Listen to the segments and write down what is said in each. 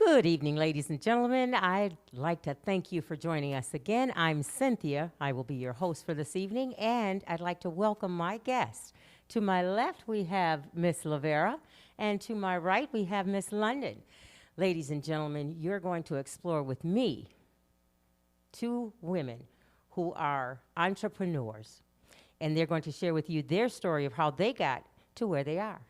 Good evening, ladies and gentlemen. I'd like to thank you for joining us again. I'm Cynthia. I will be your host for this evening, and I'd like to welcome my guests. To my left, we have Miss Lavera, and to my right, we have Miss London. Ladies and gentlemen, you're going to explore with me two women who are entrepreneurs, and they're going to share with you their story of how they got to where they are.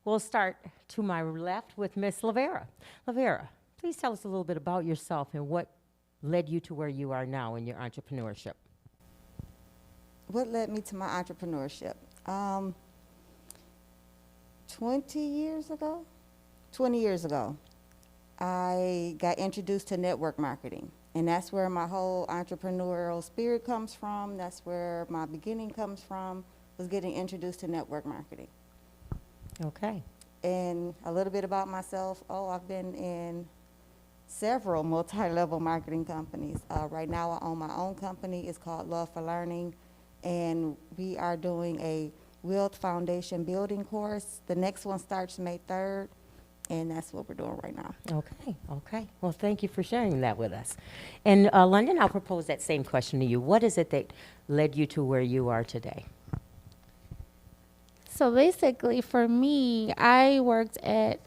We'll start to my left with Miss Lavera. Lavera, please tell us a little bit about yourself and what led you to where you are now in your entrepreneurship. What led me to my entrepreneurship? 20 years ago, 20 years ago, I got introduced to network marketing. And that's where my whole entrepreneurial spirit comes from. That's where my beginning comes from, was getting introduced to network marketing. Okay. And a little bit about myself. I've been in several multi-level marketing companies. Right now I own my own company. It's called Love for Learning. And we are doing a Wealth Foundation building course. The next one starts May 3rd. And that's what we're doing right now. Okay. Well, thank you for sharing that with us. And London, I'll propose that same question to you. What is it that led you to where you are today? So basically, for me, I worked at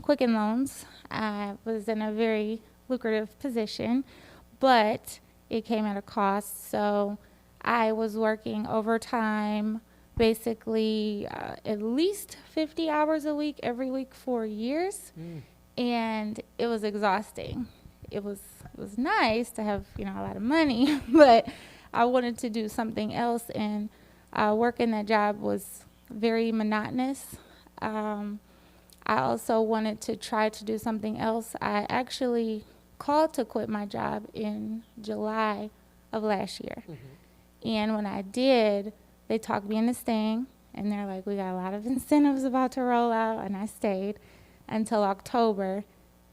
Quicken Loans. I was in a very lucrative position, but it came at a cost. So I was working overtime, basically at least 50 hours a week, every week for years, and it was exhausting. It was nice to have a lot of money, but I wanted to do something else, and working that job was very monotonous. I also wanted to try to do something else. I actually called to quit my job in July of last year. And when I did, they talked me into staying, and they're like, we got a lot of incentives about to roll out, and I stayed until October.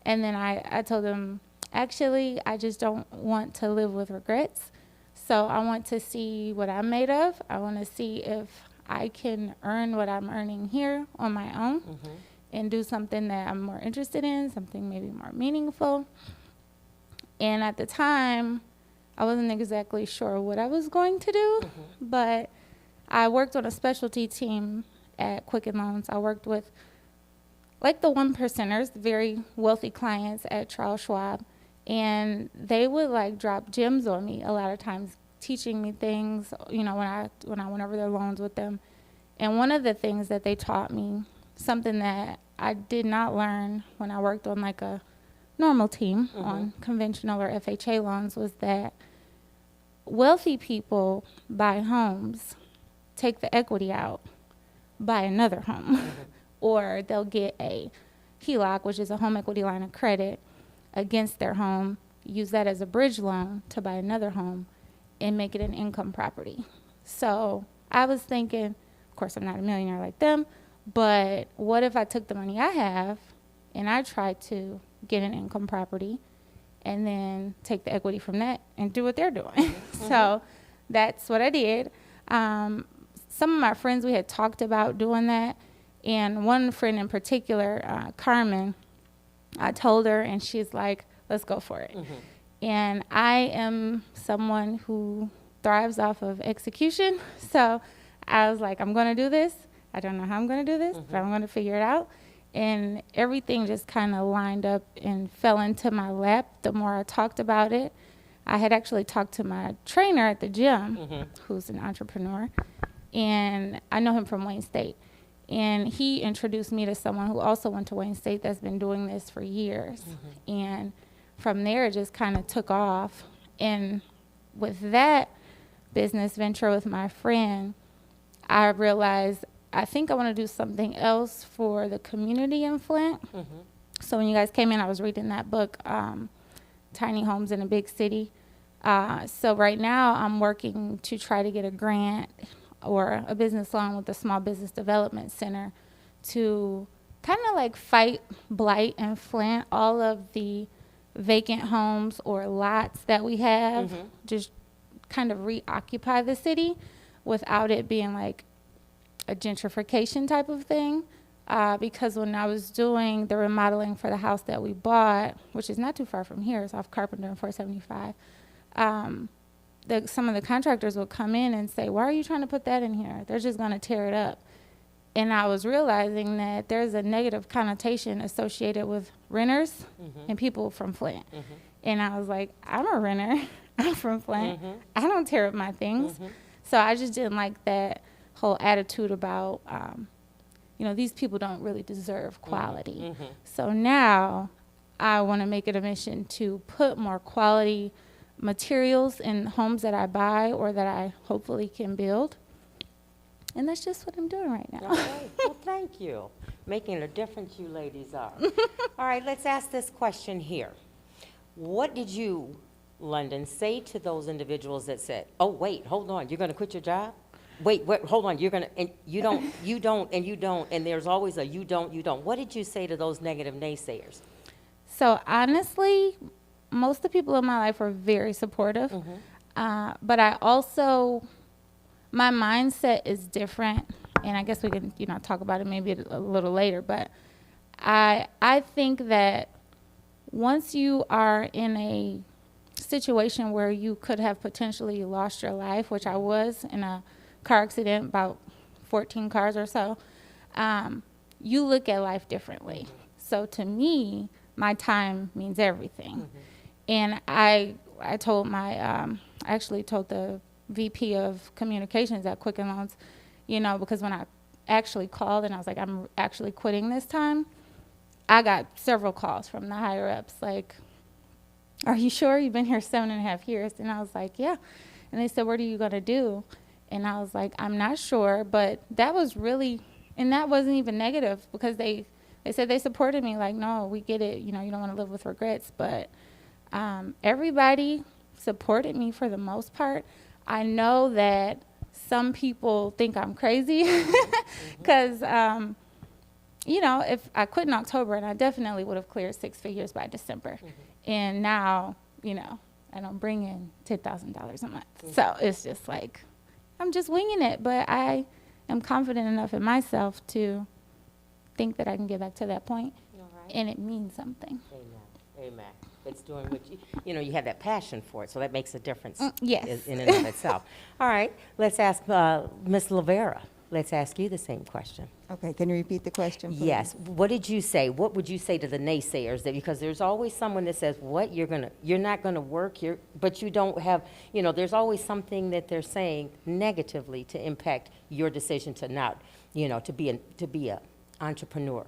And then I told them, actually, I just don't want to live with regrets. So I want to see what I'm made of. I want to see if I can earn what I'm earning here on my own and do something that I'm more interested in, something maybe more meaningful. And at the time, I wasn't exactly sure what I was going to do, but I worked on a specialty team at Quicken Loans. I worked with like the one percenters, the very wealthy clients at Charles Schwab, and they would like drop gems on me a lot of times, teaching me things, when I went over their loans with them. And one of the things that they taught me, something that I did not learn when I worked on like a normal team on conventional or FHA loans, was that wealthy people buy homes, take the equity out, buy another home, or they'll get a HELOC, which is a home equity line of credit, against their home, use that as a bridge loan to buy another home, and make it an income property. So I was thinking, of course, I'm not a millionaire like them, but what if I took the money I have and I tried to get an income property and then take the equity from that and do what they're doing? So that's what I did. Some of my friends, we had talked about doing that. And one friend in particular, Carmen, I told her, and she's like, let's go for it. And I am someone who thrives off of execution. So I was like, I'm going to do this. I don't know how I'm going to do this, but I'm going to figure it out. And everything just kind of lined up and fell into my lap the more I talked about it. I had actually talked to my trainer at the gym, who's an entrepreneur, and I know him from Wayne State. And he introduced me to someone who also went to Wayne State that's been doing this for years. And from there, it just kind of took off. And with that business venture with my friend, I realized I think I want to do something else for the community in Flint. So when you guys came in, I was reading that book, Tiny Homes in a Big City. So right now, I'm working to try to get a grant or a business loan with the Small Business Development Center to kind of like fight blight in Flint. All of the vacant homes or lots that we have, just kind of reoccupy the city without it being like a gentrification type of thing. because when I was doing the remodeling for the house that we bought, which is not too far from here, it's off Carpenter and 475, some of the contractors would come in and say, why are you trying to put that in here? They're just going to tear it up. And I was realizing that there's a negative connotation associated with renters and people from Flint. And I was like, I'm a renter. I'm from Flint. I don't tear up my things. So I just didn't like that whole attitude about, these people don't really deserve quality. So now I want to make it a mission to put more quality materials in homes that I buy or that I hopefully can build. And that's just what I'm doing right now. Okay. Well, thank you. Making a difference, you ladies are. All right, let's ask this question here. What did you, London, say to those individuals that said, oh, wait, hold on, you're going to quit your job? Wait, hold on, you're going to, and you don't, and there's always a you don't. What did you say to those negative naysayers? So honestly, most of the people in my life were very supportive. But I also, my mindset is different, and I guess we can, talk about it maybe a little later, but I think that once you are in a situation where you could have potentially lost your life, which I was in a car accident, about 14 cars or so, you look at life differently. So to me, my time means everything. And I told I actually told the VP of communications at Quicken Loans, because when I actually called and I was like, I'm actually quitting this time, I got several calls from the higher ups like, are you sure? You've been here 7.5 years. And I was like, yeah. And they said, what are you going to do? And I was like, I'm not sure. But that was really, and that wasn't even negative because they said they supported me. Like, no, we get it. You don't want to live with regrets. But everybody supported me for the most part. I know that some people think I'm crazy because, if I quit in October, and I definitely would have cleared 6 figures by December. And now, I don't bring in $10,000 a month. So it's just like, I'm just winging it. But I am confident enough in myself to think that I can get back to that point. And it means something. Amen. It's doing what you have that passion for it, so that makes a difference yes. in and of itself. All right, let's ask Ms. Lavera. Let's ask you the same question. Okay, can you repeat the question, please? Yes. What did you say? What would you say to the naysayers? Because there's always someone that says, "What you're not gonna work here," but you don't have. There's always something that they're saying negatively to impact your decision to not, to be a entrepreneur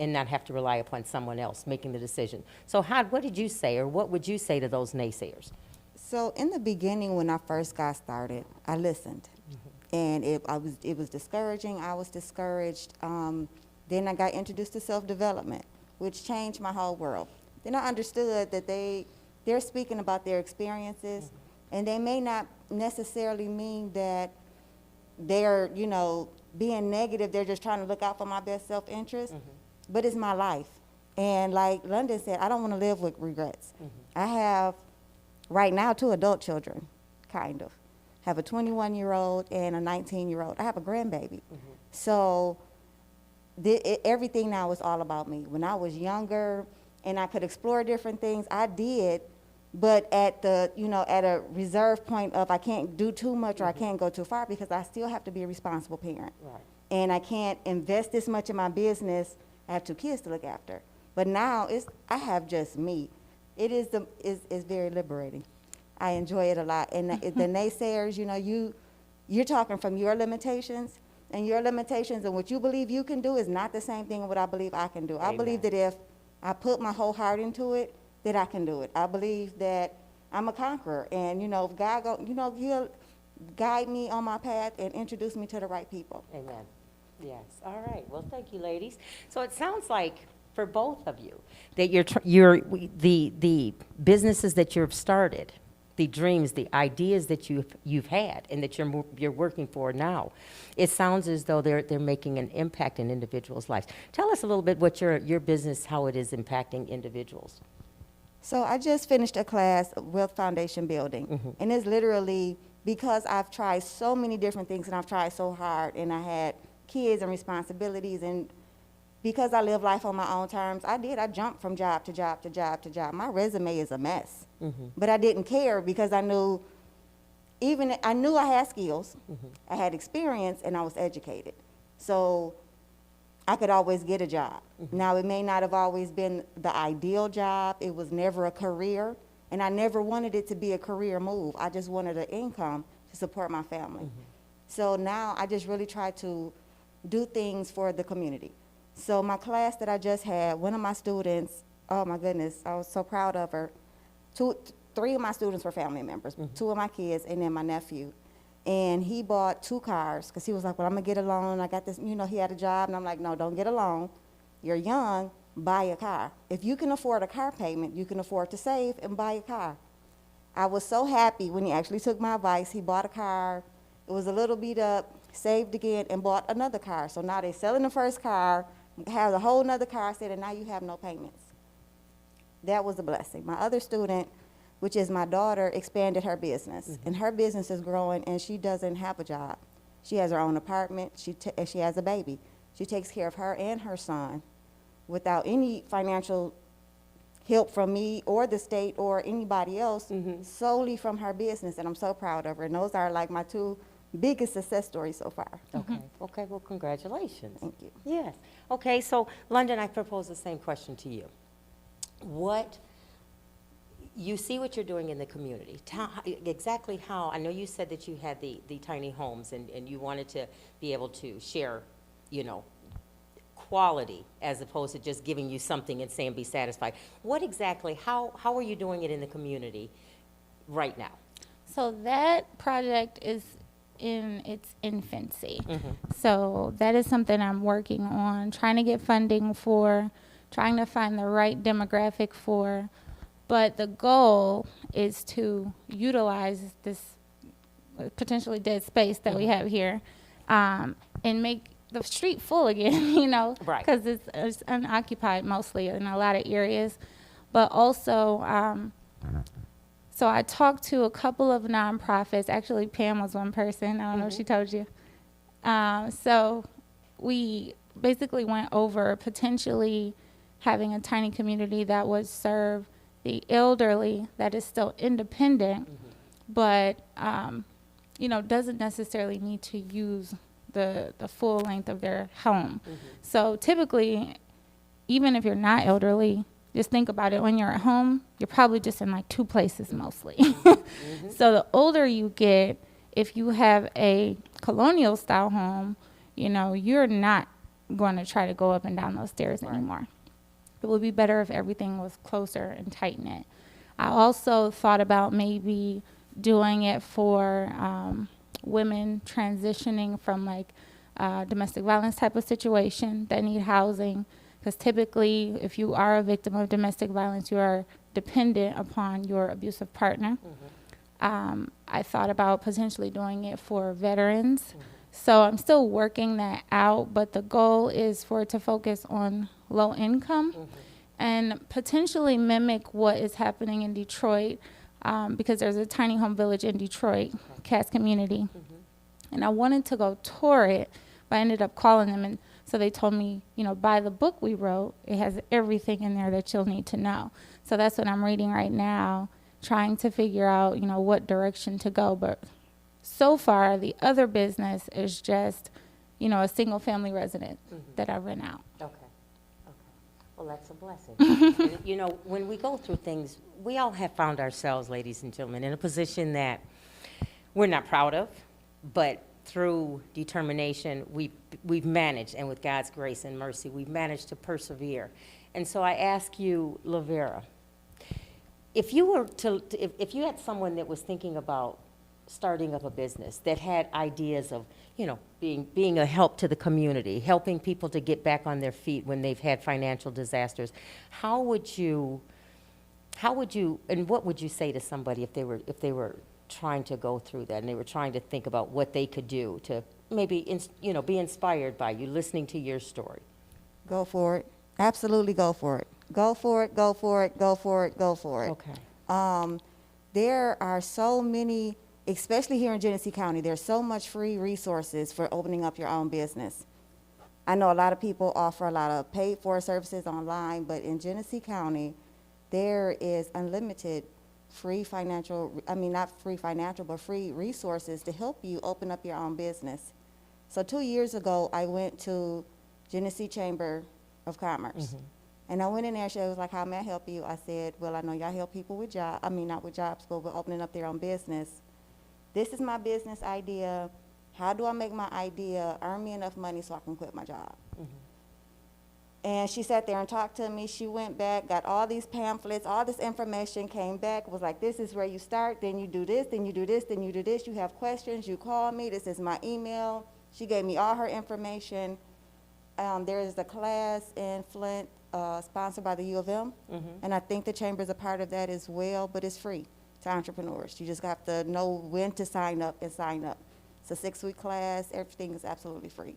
and not have to rely upon someone else making the decision. So, what did you say, or what would you say to those naysayers? So in the beginning, when I first got started, I listened. And it was discouraging. I was discouraged. Then I got introduced to self-development, which changed my whole world. Then I understood that they're speaking about their experiences, and they may not necessarily mean that they're, being negative. They're just trying to look out for my best self-interest. But it's my life. And like London said, I don't want to live with regrets. I have, right now, 2 adult children, kind of. Have a 21-year-old and a 19-year-old. I have a grandbaby. So everything now is all about me. When I was younger and I could explore different things, I did, but at at a reserve point of I can't do too much or I can't go too far because I still have to be a responsible parent. Right. And I can't invest this much in my business. I have 2 kids to look after. But now I have just me. It is very liberating. I enjoy it a lot. And the naysayers, you're talking from your limitations, and what you believe you can do is not the same thing as what I believe I can do. Amen. I believe that if I put my whole heart into it, that I can do it. I believe that I'm a conqueror, and if God He'll guide me on my path and introduce me to the right people. Amen. Yes. All right. Well, thank you, ladies. So it sounds like for both of you that the businesses that you've started, the dreams, the ideas that you've had, and that you're working for now, it sounds as though they're making an impact in individuals' lives. Tell us a little bit what your business, how it is impacting individuals. So I just finished a class, Wealth Foundation Building, and it's literally because I've tried so many different things and I've tried so hard, and I had kids and responsibilities, and because I live life on my own terms, I jumped from job to job to job to job. My resume is a mess. But I didn't care because I knew I had skills, I had experience, and I was educated. So I could always get a job. Now, it may not have always been the ideal job. It was never a career, and I never wanted it to be a career move. I just wanted an income to support my family. So now I just really try to do things for the community. So my class that I just had, one of my students, oh my goodness, I was so proud of her. Three of my students were family members, two of my kids, and then my nephew. And he bought 2 cars because he was like, well, I'm going to get a loan. I got this, he had a job. And I'm like, no, don't get a loan. You're young, buy a car. If you can afford a car payment, you can afford to save and buy a car. I was so happy when he actually took my advice. He bought a car. It was a little beat up, saved again, and bought another car. So now they're selling the first car, have a whole nother car, said, and now you have no payments. That was a blessing. My other student, which is my daughter, expanded her business. And her business is growing, and she doesn't have a job. She has her own apartment. She has a baby. She takes care of her and her son without any financial help from me or the state or anybody else, solely from her business, and I'm so proud of her. And those are like my 2 biggest success stories so far. Okay. Okay, well, congratulations. Thank you. Yes. Okay, so London, I propose the same question to you. You see what you're doing in the community. Exactly how, I know you said that you had the tiny homes and you wanted to be able to share, quality as opposed to just giving you something and saying be satisfied. What exactly, how are you doing it in the community right now? So that project is in its infancy. So that is something I'm working on, trying to get funding for, trying to find the right demographic for. But the goal is to utilize this potentially dead space that we have here and make the street full again, Right. because it's unoccupied mostly in a lot of areas. But also, so I talked to a couple of nonprofits. Actually, Pam was one person. I don't know if she told you. So we basically went over potentially having a tiny community that would serve the elderly that is still independent, but doesn't necessarily need to use the full length of their home. So typically, even if you're not elderly, just think about it. When you're at home, you're probably just in like 2 places mostly. So the older you get, if you have a colonial style home, you're not going to try to go up and down those stairs anymore. It would be better if everything was closer and tight knit. I also thought about maybe doing it for women transitioning from like domestic violence type of situation that need housing. Because typically, if you are a victim of domestic violence, you are dependent upon your abusive partner. I thought about potentially doing it for veterans. So I'm still working that out, but the goal is for it to focus on low income and potentially mimic what is happening in Detroit, because there's a tiny home village in Detroit, Cass Community. And I wanted to go tour it, but I ended up calling them, and so they told me, buy the book we wrote. It has everything in there that you'll need to know. So that's what I'm reading right now, trying to figure out, what direction to go. But so far, the other business is just, a single family residence that I rent out. Okay. Well, that's a blessing. And, when we go through things, we all have found ourselves, ladies and gentlemen, in a position that we're not proud of, but through determination, we've managed, and with God's grace and mercy, we've managed to persevere. And so I ask you, Lavera, if you had someone that was thinking about starting up a business, that had ideas of, being a help to the community, helping people to get back on their feet when they've had financial disasters, how would you, and what would you say to somebody if they were trying to go through that and they were trying to think about what they could do to maybe, be inspired by you, listening to your story? Go for it. Absolutely go for it. Go for it, go for it, go for it, go for it. Okay. There are so many, especially here in Genesee County, there's so much free resources for opening up your own business. I know a lot of people offer a lot of paid-for services online, but in Genesee County, there is unlimited free financial, I mean, not free financial, but free resources to help you open up your own business. So 2 years ago, I went to Genesee Chamber of Commerce. And I went in there, she was like, how may I help you? I said, well, I know y'all help people with not with jobs, but with opening up their own business. This is my business idea. How do I make my idea earn me enough money so I can quit my job? And she sat there and talked to me. She went back, got all these pamphlets, all this information, came back, was like, this is where you start, then you do this, then you do this, then you do this. You have questions, you call me, this is my email. She gave me all her information. There is a class in Flint sponsored by the U of M, and I think the chamber is a part of that as well, but it's free to entrepreneurs. You just have to know when to sign up and sign up. It's a 6-week class. Everything is absolutely free.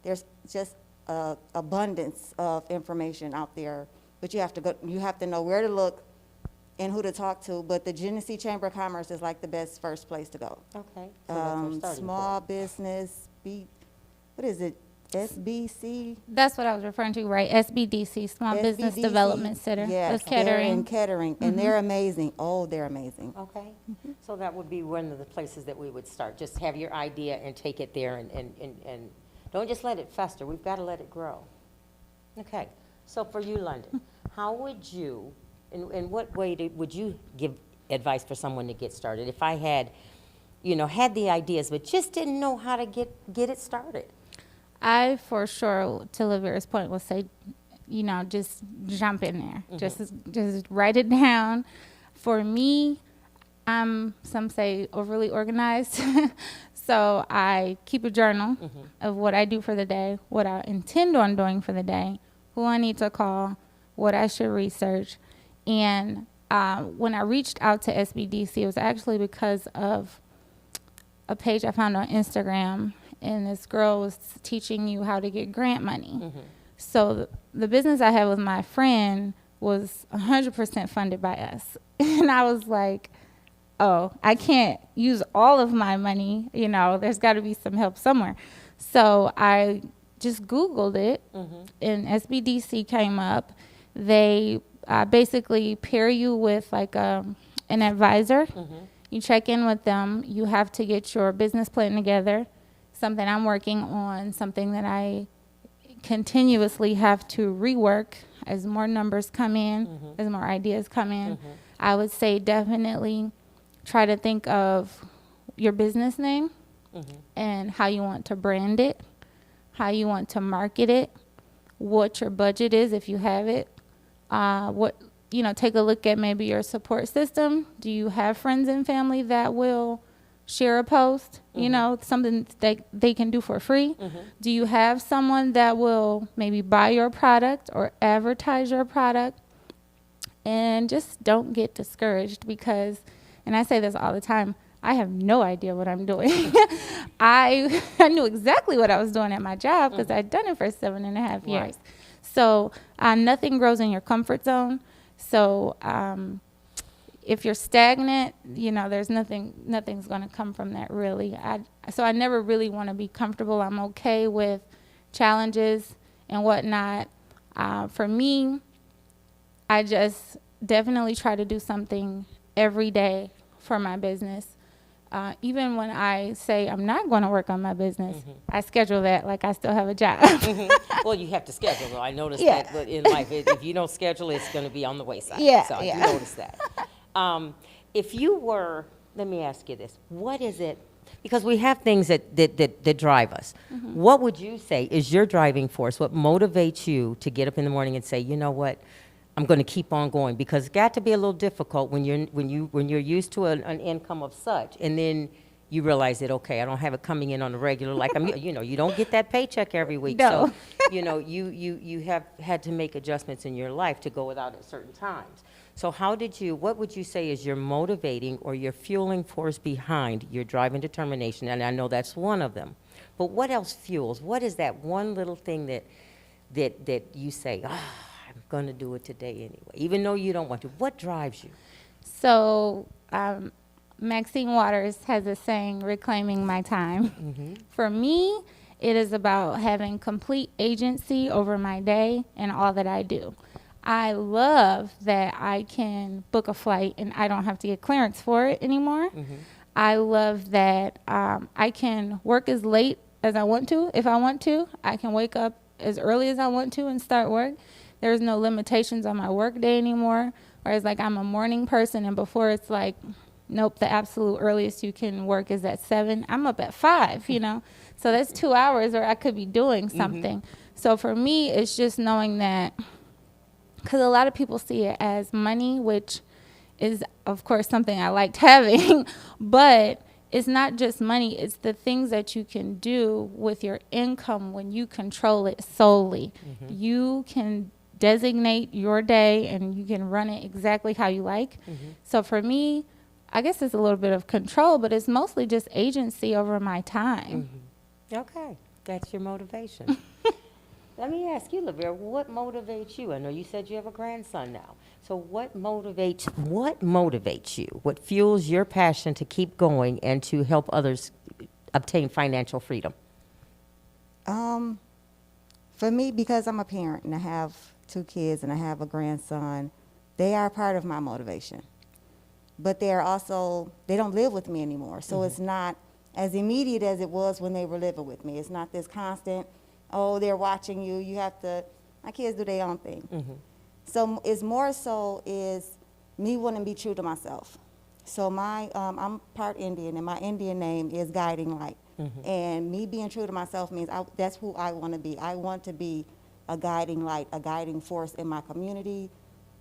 There's just abundance of information out there, but you have to know where to look and who to talk to. But the Genesee Chamber of Commerce is like the best first place to go. Okay. So that's our starting Small point. business, what is it? SBC? That's what I was referring to, right? SBDC, Small Business SBDC, Development Center. Yes, That's they're in catering. Kettering, and they're amazing. Oh, they're amazing. Okay. So that would be one of the places that we would start. Just have your idea and take it there and don't just let it fester. We've got to let it grow. Okay. So for you, London, how would you, in what way would you give advice for someone to get started? If I had, had the ideas, but just didn't know how to get it started. I, for sure, to Lavera's point, will say, just jump in there. Just write it down. For me, I'm, some say, overly organized. So I keep a journal of what I do for the day, what I intend on doing for the day, who I need to call, what I should research. And when I reached out to SBDC, it was actually because of a page I found on Instagram, and this girl was teaching you how to get grant money. So the business I had with my friend was 100% funded by us. And I was like, oh, I can't use all of my money. There's got to be some help somewhere. So I just Googled it, and SBDC came up. They basically pair you with like an advisor. You check in with them. You have to get your business plan together, something I'm working on, something that I continuously have to rework as more numbers come in, as more ideas come in. I would say definitely try to think of your business name and how you want to brand it, how you want to market it, what your budget is if you have it, take a look at maybe your support system. Do you have friends and family that will share a post, something that they can do for free? Do you have someone that will maybe buy your product or advertise your product? And just don't get discouraged because, and I say this all the time, I have no idea what I'm doing. I knew exactly what I was doing at my job because I'd done it for 7.5 years. Right. So nothing grows in your comfort zone. So if you're stagnant, there's nothing's going to come from that really. So I never really want to be comfortable. I'm okay with challenges and whatnot. For me, I just definitely try to do something every day for my business. Even when I say I'm not going to work on my business, I schedule that like I still have a job. Well, you have to schedule, though. I noticed Yeah. that but in life, if you don't schedule, it's going to be on the wayside. Yeah, So yeah. I do notice that. If you were, let me ask you this, what is it, because we have things that drive us. What would you say is your driving force? What motivates you to get up in the morning and say, you know what, I'm going to keep on going? Because it's got to be a little difficult when you're used to an income of such, and then you realize that, okay, I don't have it coming in on a regular, like you don't get that paycheck every week. No. So, you have had to make adjustments in your life to go without at certain times. So what would you say is your motivating or your fueling force behind your drive and determination? And I know that's one of them. But what else fuels? What is that one little thing that you say, I'm going to do it today anyway, even though you don't want to? What drives you? So Maxine Waters has a saying, reclaiming my time. For me, It is about having complete agency over my day and all that I do. I love that I can book a flight and I don't have to get clearance for it anymore. I love that I can work as late as I want to. If I want to, I can wake up as early as I want to and start work. There's no limitations on my work day anymore. Whereas like I'm a morning person, and before it's like, nope, the absolute earliest you can work is at 7. I'm up at 5, you know. So that's 2 hours where I could be doing something. So for me, it's just knowing that, because a lot of people see it as money, which is, of course, something I liked having, but it's not just money. It's the things that you can do with your income when you control it solely. You can designate your day and you can run it exactly how you like. So for me, I guess it's a little bit of control, but it's mostly just agency over my time. Okay, that's your motivation. Let me ask you, Lavera, what motivates you? I know you said you have a grandson now. So what motivates you? What fuels your passion to keep going and to help others obtain financial freedom? For me, because I'm a parent and I have 2 kids and I have a grandson, they are part of my motivation. But they don't live with me anymore. So it's not as immediate as it was when they were living with me. It's not this constant, oh, they're watching you. My kids do their own thing. So it's more so is me wanting to be true to myself. So I'm part Indian, and my Indian name is Guiding Light. And me being true to myself means that's who I want to be. I want to be a guiding light, a guiding force in my community,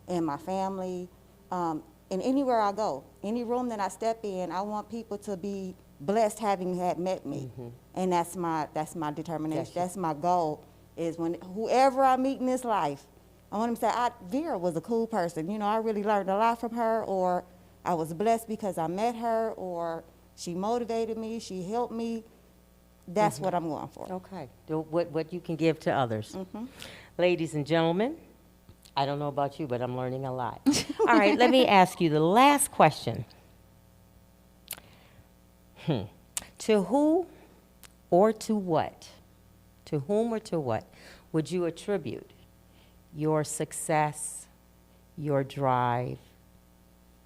in my family, and anywhere I go. Any room that I step in, I want people to be blessed having had met me. And that's my determination. That's my goal, is when whoever I meet in this life, I want them to say, Vera was a cool person. You know, I really learned a lot from her, or I was blessed because I met her, or she motivated me, she helped me. That's what I'm going for. Okay, what you can give to others. Ladies and gentlemen, I don't know about you, but I'm learning a lot. All right, let me ask you the last question. To who or to what, to whom or to what would you attribute your success, your drive?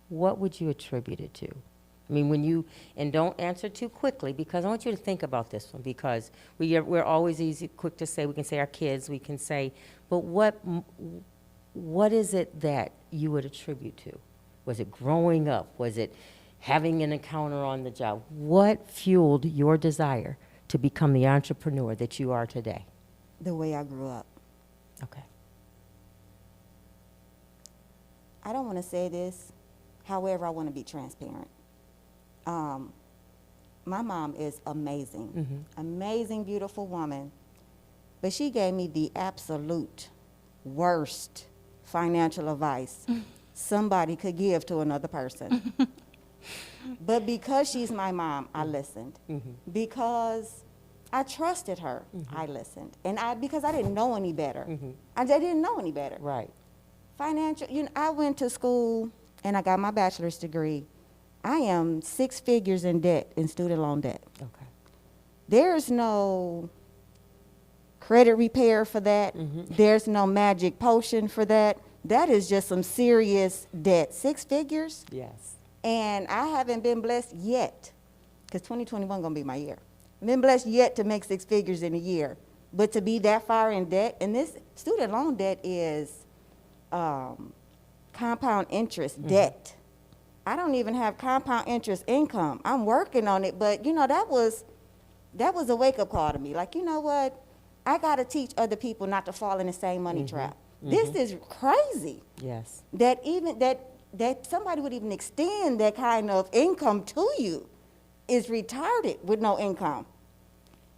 What would you attribute it to? I mean, and don't answer too quickly, because I want you to think about this one, because we're always quick to say, we can say our kids, we can say, but what is it that you would attribute to? Was it growing up? Was it having an encounter on the job? What fueled your desire to become the entrepreneur that you are today? The way I grew up. Okay. I don't want to say this, however, I want to be transparent. My mom is amazing, amazing, beautiful woman, but she gave me the absolute worst financial advice somebody could give to another person. But because she's my mom, I listened. Because I trusted her, I listened. And because I didn't know any better. I didn't know any better. Right. I went to school and I got my bachelor's degree. I am 6 figures in debt, in student loan debt. Okay. There's no credit repair for that. There's no magic potion for that. That is just some serious debt. 6 figures? Yes. And I haven't been blessed yet, because 2021 going to be my year. I've been blessed yet to make 6 figures in a year. But to be that far in debt, and this student loan debt is compound interest debt. I don't even have compound interest income. I'm working on it, but you know, that was a wake-up call to me. Like, you know what? I got to teach other people not to fall in the same money trap. This is crazy. Yes. That somebody would even extend that kind of income to you is retarded with no income.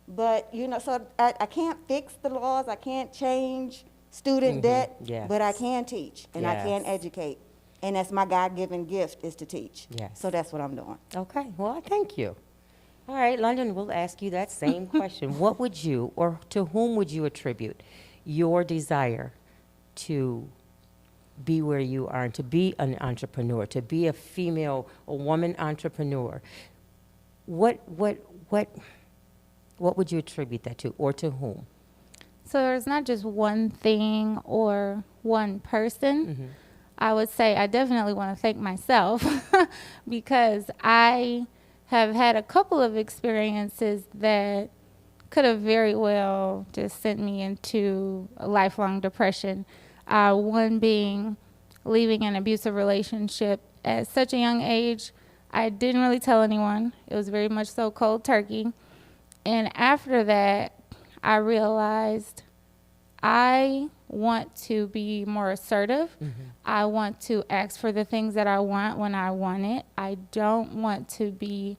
But, you know, so I can't fix the laws. I can't change student debt, Yes. but I can teach and I can educate. And that's my God-given gift, is to teach. Yes. So that's what I'm doing. Okay, well, I thank you. All right, London, we'll ask you that same question. What would you, or to whom would you attribute your desire to be where you are and to be an entrepreneur, to be a What would you attribute that to, or to whom? So there's not just one thing or one person. I would say I definitely want to thank myself because I have had a couple of experiences that could have very well just sent me into a lifelong depression. One being leaving an abusive relationship at such a young age. I didn't really tell anyone. It was very much so cold turkey. And after that, I realized I want to be more assertive. I want to ask for the things that I want when I want it. I don't want to be,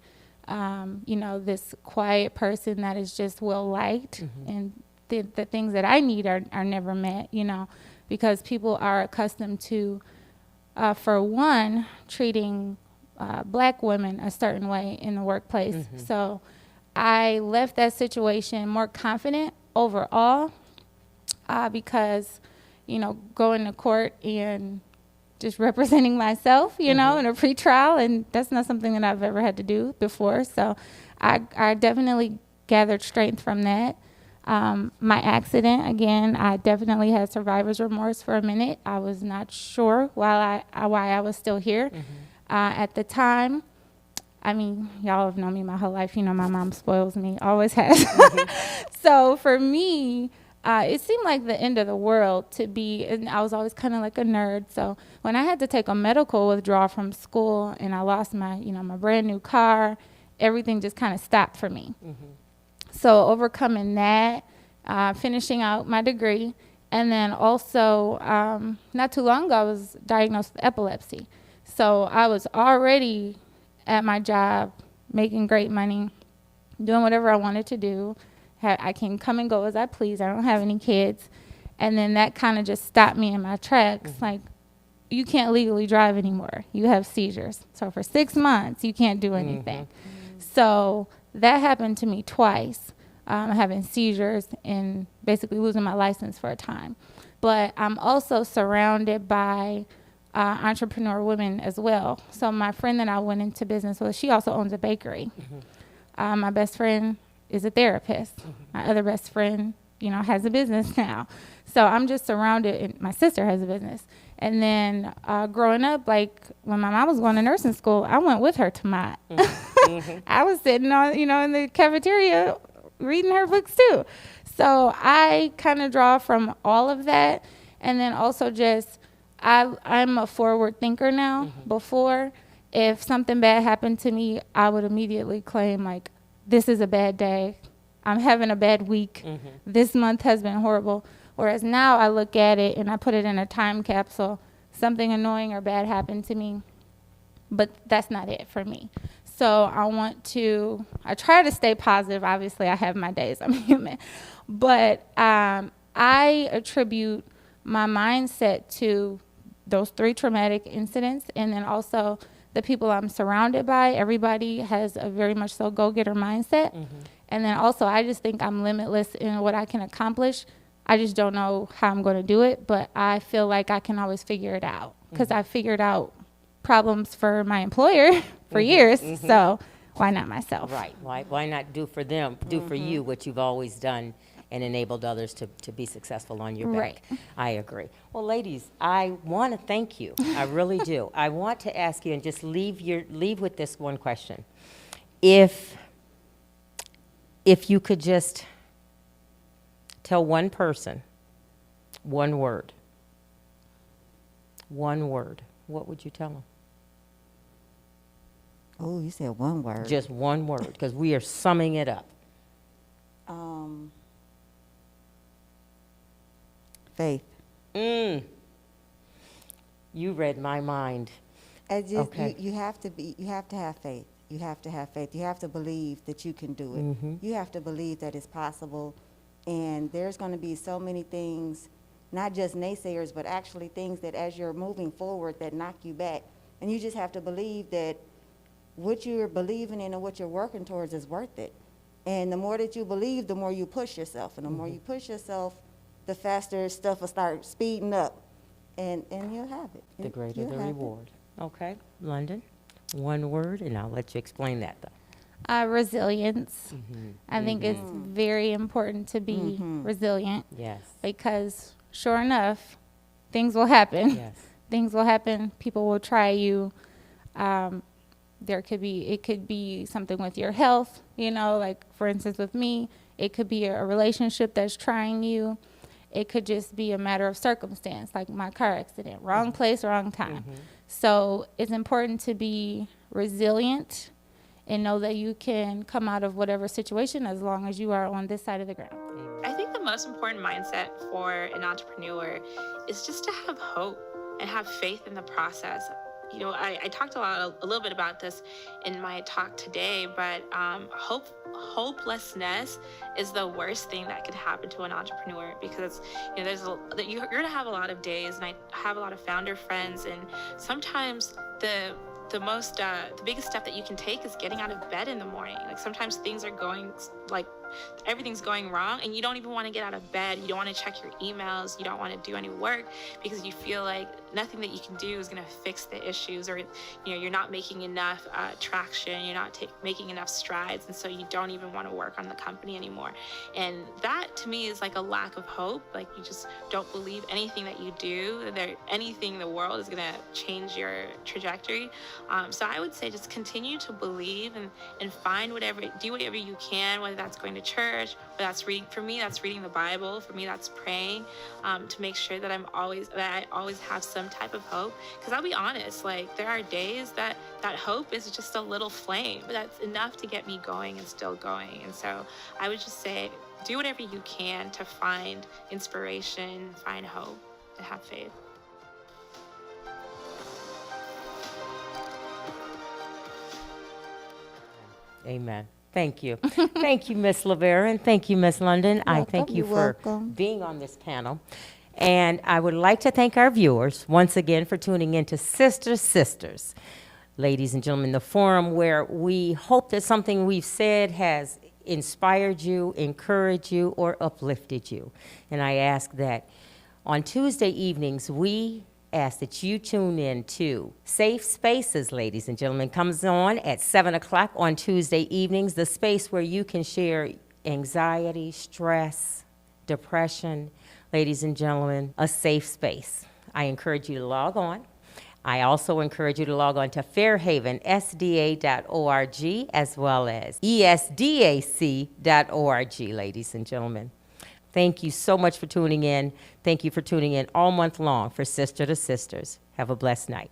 this quiet person that is just well liked, and the things that I need are never met, because people are accustomed to, for one, treating black women a certain way in the workplace. So I left that situation more confident overall because, going to court and just representing myself, in a pretrial, and that's not something that I've ever had to do before. So I definitely gathered strength from that. My accident, again, I definitely had survivor's remorse for a minute. I was not sure why I was still here. At the time, I mean, y'all have known me my whole life. My mom spoils me, always has. So for me, it seemed like the end of the world to be, and I was always kind of like a nerd. So when I had to take a medical withdrawal from school and I lost my, my brand new car, everything just kind of stopped for me. So overcoming that, finishing out my degree, and then also not too long ago, I was diagnosed with epilepsy. So I was already at my job, making great money, doing whatever I wanted to do. I can come and go as I please. I don't have any kids. And then that kind of just stopped me in my tracks. Like, you can't legally drive anymore. You have seizures. So for 6 months, you can't do anything. So that happened to me twice, having seizures and basically losing my license for a time. But I'm also surrounded by entrepreneur women as well. So my friend that I went into business with, she also owns a bakery. My best friend is a therapist. My other best friend, has a business now. So I'm just surrounded, and my sister has a business. And then growing up, like when my mom was going to nursing school, I went with her to Mott. I was sitting on, in the cafeteria reading her books too. So I kind of draw from all of that. And then also just, I'm a forward thinker now. Before, if something bad happened to me, I would immediately claim, like, this is a bad day. I'm having a bad week. This month has been horrible. Whereas now I look at it and I put it in a time capsule. Something annoying or bad happened to me, but that's not it for me. So I try to stay positive. Obviously, I have my days. I'm human. But I attribute my mindset to those 3 traumatic incidents, and then also the people I'm surrounded by. Everybody has a very much so go-getter mindset. And then also I just think I'm limitless in what I can accomplish. I just don't know how I'm going to do it, but I feel like I can always figure it out because I figured out problems for my employer for years. So why not myself? Right. Why not do for them, do for you what you've always done and enabled others to be successful on your back. Right. I agree. Well, ladies, I want to thank you. I really do. I want to ask you and just leave with this one question. If you could just tell one person one word, what would you tell them? Oh, you said one word. Just one word, because we are summing it up. Faith. You read my mind. Okay. You have to have faith. You have to have faith. You have to believe that you can do it. You have to believe that it's possible. And there's going to be so many things, not just naysayers, but actually things that as you're moving forward that knock you back. And you just have to believe that what you're believing in and what you're working towards is worth it. And the more that you believe, the more you push yourself. And the more you push yourself, the faster stuff will start speeding up. And you'll have it. The greater You'll the have it. reward. Okay, London, one word, and I'll let you explain that, though. Resilience. I think it's very important to be resilient Yes. because sure enough, things will happen. Yes. Things will happen. People will try you. It could be something with your health, like for instance with me, it could be a relationship that's trying you. It could just be a matter of circumstance, like my car accident, wrong place, wrong time. So it's important to be resilient and know that you can come out of whatever situation as long as you are on this side of the ground. I think the most important mindset for an entrepreneur is just to have hope and have faith in the process. I talked a little bit about this in my talk today, but hopelessness is the worst thing that could happen to an entrepreneur because you're going to have a lot of days, and I have a lot of founder friends, and sometimes the biggest step that you can take is getting out of bed in the morning. Like sometimes things are going everything's going wrong and you don't even want to get out of bed. You don't want to check your emails. You don't want to do any work because you feel like nothing that you can do is going to fix the issues, or you're not making enough traction. You're not making enough strides, and so you don't even want to work on the company anymore. And that to me is like a lack of hope. Like you just don't believe anything that you do, anything in the world is going to change your trajectory. So I would say just continue to believe and do whatever you can, whether that's going to church, whether that's reading. For me, that's reading the Bible. For me, that's praying to make sure that I always have some type of hope. Because I'll be honest, like there are days that hope is just a little flame, but that's enough to get me going and still going. And so I would just say, do whatever you can to find inspiration, find hope, and have faith. Amen. Thank you. Thank you, Miss Lavera, and thank you, Miss London. I thank you You're for welcome. being on this panel. And I would like to thank our viewers once again for tuning in to Sisters. Ladies and gentlemen, the forum where we hope that something we've said has inspired you, encouraged you, or uplifted you. And I ask that on Tuesday evenings, we ask that you tune in to Safe Spaces, ladies and gentlemen. Comes on at 7 o'clock on Tuesday evenings, the space where you can share anxiety, stress, depression. Ladies and gentlemen, a safe space. I encourage you to log on. I also encourage you to log on to fairhavensda.org as well as esdac.org, ladies and gentlemen. Thank you so much for tuning in. Thank you for tuning in all month long for Sister to Sisters. Have a blessed night.